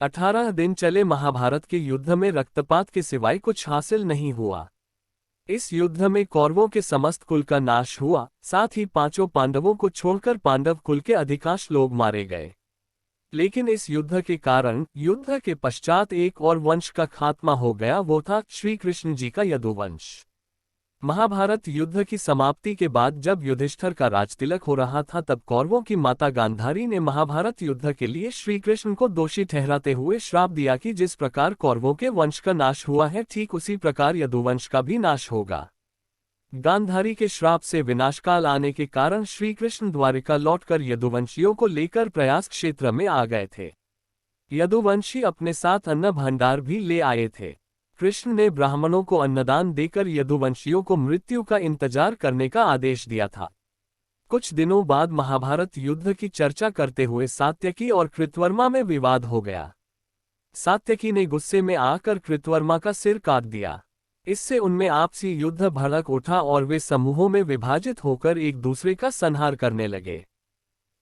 18 दिन चले महाभारत के युद्ध में रक्तपात के सिवाय कुछ हासिल नहीं हुआ। इस युद्ध में कौरवों के समस्त कुल का नाश हुआ, साथ ही पांचों पांडवों को छोड़कर पांडव कुल के अधिकांश लोग मारे गए। लेकिन इस युद्ध के कारण युद्ध के पश्चात एक और वंश का खात्मा हो गया, वो था श्री कृष्ण जी का यदुवंश। महाभारत युद्ध की समाप्ति के बाद जब युधिष्ठिर का राजतिलक हो रहा था, तब कौरवों की माता गांधारी ने महाभारत युद्ध के लिए श्री कृष्ण को दोषी ठहराते हुए श्राप दिया कि जिस प्रकार कौरवों के वंश का नाश हुआ है, ठीक उसी प्रकार यदुवंश का भी नाश होगा। गांधारी के श्राप से विनाशकाल आने के कारण श्री कृष्ण द्वारिका लौटकर यदुवंशियों को लेकर प्रयास क्षेत्र में आ गए थे। यदुवंशी अपने साथ अन्न भंडार भी ले आए थे। कृष्ण ने ब्राह्मणों को अन्नदान देकर यदुवंशियों को मृत्यु का इंतजार करने का आदेश दिया था। कुछ दिनों बाद महाभारत युद्ध की चर्चा करते हुए सात्यकी और कृतवर्मा में विवाद हो गया। सात्यकी ने गुस्से में आकर कृतवर्मा का सिर काट दिया। इससे उनमें आपसी युद्ध भड़क उठा और वे समूहों में विभाजित होकर एक दूसरे का संहार करने लगे।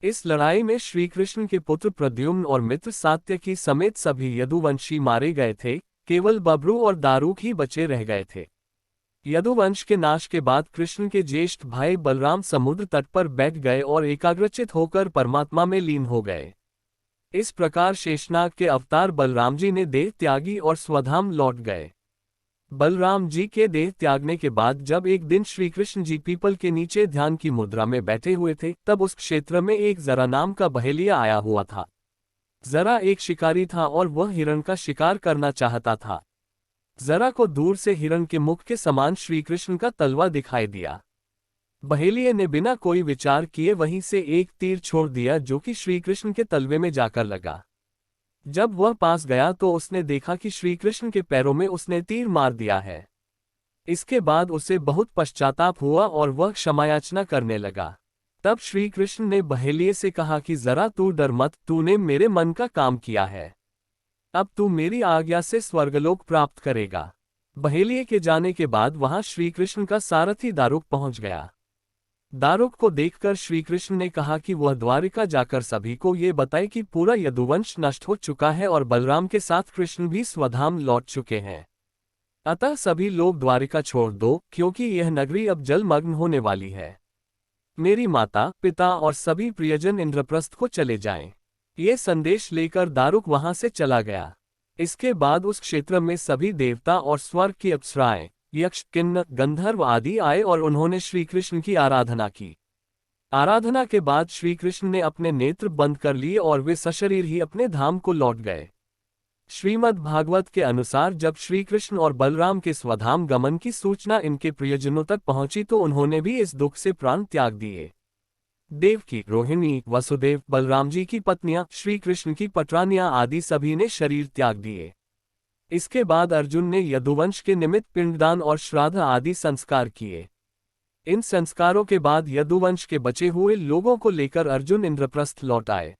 इस लड़ाई में श्री कृष्ण के पुत्र प्रद्युम्न और मित्र सात्यकी समेत सभी यदुवंशी मारे गए थे। केवल बब्रू और दारुक ही बचे रह गए थे। यदुवंश के नाश के बाद कृष्ण के ज्येष्ठ भाई बलराम समुद्र तट पर बैठ गए और एकाग्रचित होकर परमात्मा में लीन हो गए। इस प्रकार शेषनाग के अवतार बलराम जी ने देह त्यागी और स्वधाम लौट गए। बलराम जी के देह त्यागने के बाद जब एक दिन श्री कृष्ण जी पीपल के नीचे ध्यान की मुद्रा में बैठे हुए थे, तब उस क्षेत्र में एक जरा नाम का बहेलिया आया हुआ था। जरा एक शिकारी था और वह हिरण का शिकार करना चाहता था। जरा को दूर से हिरण के मुख के समान श्री कृष्ण का तलवा दिखाई दिया। बहेलिये ने बिना कोई विचार किए वहीं से एक तीर छोड़ दिया, जो कि श्री कृष्ण के तलवे में जाकर लगा। जब वह पास गया तो उसने देखा कि श्री कृष्ण के पैरों में उसने तीर मार दिया है। इसके बाद उसे बहुत पश्चाताप हुआ और वह क्षमायाचना करने लगा। तब श्री कृष्ण ने बहेलिये से कहा कि जरा तू डर मत, तूने मेरे मन का काम किया है। अब तू मेरी आज्ञा से स्वर्गलोक प्राप्त करेगा। बहेलिये के जाने के बाद वहां श्री कृष्ण का सारथी दारुक पहुंच गया। दारुक को देखकर श्री कृष्ण ने कहा कि वह द्वारिका जाकर सभी को ये बताए कि पूरा यदुवंश नष्ट हो चुका है और बलराम के साथ कृष्ण भी स्वधाम लौट चुके हैं। अतः सभी लोग द्वारिका छोड़ दो, क्योंकि यह नगरी अब जलमग्न होने वाली है। मेरी माता, पिता और सभी प्रियजन इंद्रप्रस्थ को चले जाएं। ये संदेश लेकर दारुक वहां से चला गया। इसके बाद उस क्षेत्र में सभी देवता और स्वर्ग की अप्सराएं, यक्ष, किन्नर, गंधर्व आदि आए और उन्होंने श्री कृष्ण की आराधना की। आराधना के बाद श्री कृष्ण ने अपने नेत्र बंद कर लिए और वे सशरीर ही अपने धाम को लौट गए। श्रीमद् भागवत के अनुसार जब श्री कृष्ण और बलराम के स्वधाम गमन की सूचना इनके प्रियजनों तक पहुंची तो उन्होंने भी इस दुख से प्राण त्याग दिए। देवकी, रोहिणी, वसुदेव, बलराम जी की पत्नियां, श्री कृष्ण की पटरानियां आदि सभी ने शरीर त्याग दिए। इसके बाद अर्जुन ने यदुवंश के निमित्त पिंडदान और श्राद्ध आदि संस्कार किए। इन संस्कारों के बाद यदुवंश के बचे हुए लोगों को लेकर अर्जुन इंद्रप्रस्थ लौट आए।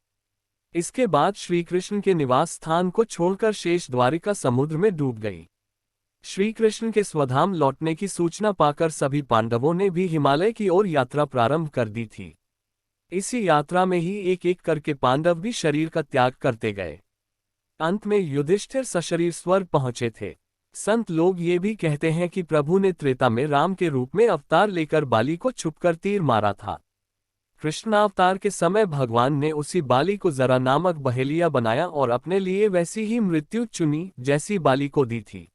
इसके बाद श्री कृष्ण के निवास स्थान को छोड़कर शेष द्वारिका समुद्र में डूब गई। श्री कृष्ण के स्वधाम लौटने की सूचना पाकर सभी पांडवों ने भी हिमालय की ओर यात्रा प्रारंभ कर दी थी। इसी यात्रा में ही एक एक करके पांडव भी शरीर का त्याग करते गए। अंत में युधिष्ठिर सशरीर स्वर्ग पहुंचे थे। संत लोग ये भी कहते हैं कि प्रभु ने त्रेता में राम के रूप में अवतार लेकर बाली को छुपकर तीर मारा था। कृष्णावतार के समय भगवान ने उसी बाली को जरा नामक बहेलिया बनाया और अपने लिए वैसी ही मृत्यु चुनी जैसी बाली को दी थी।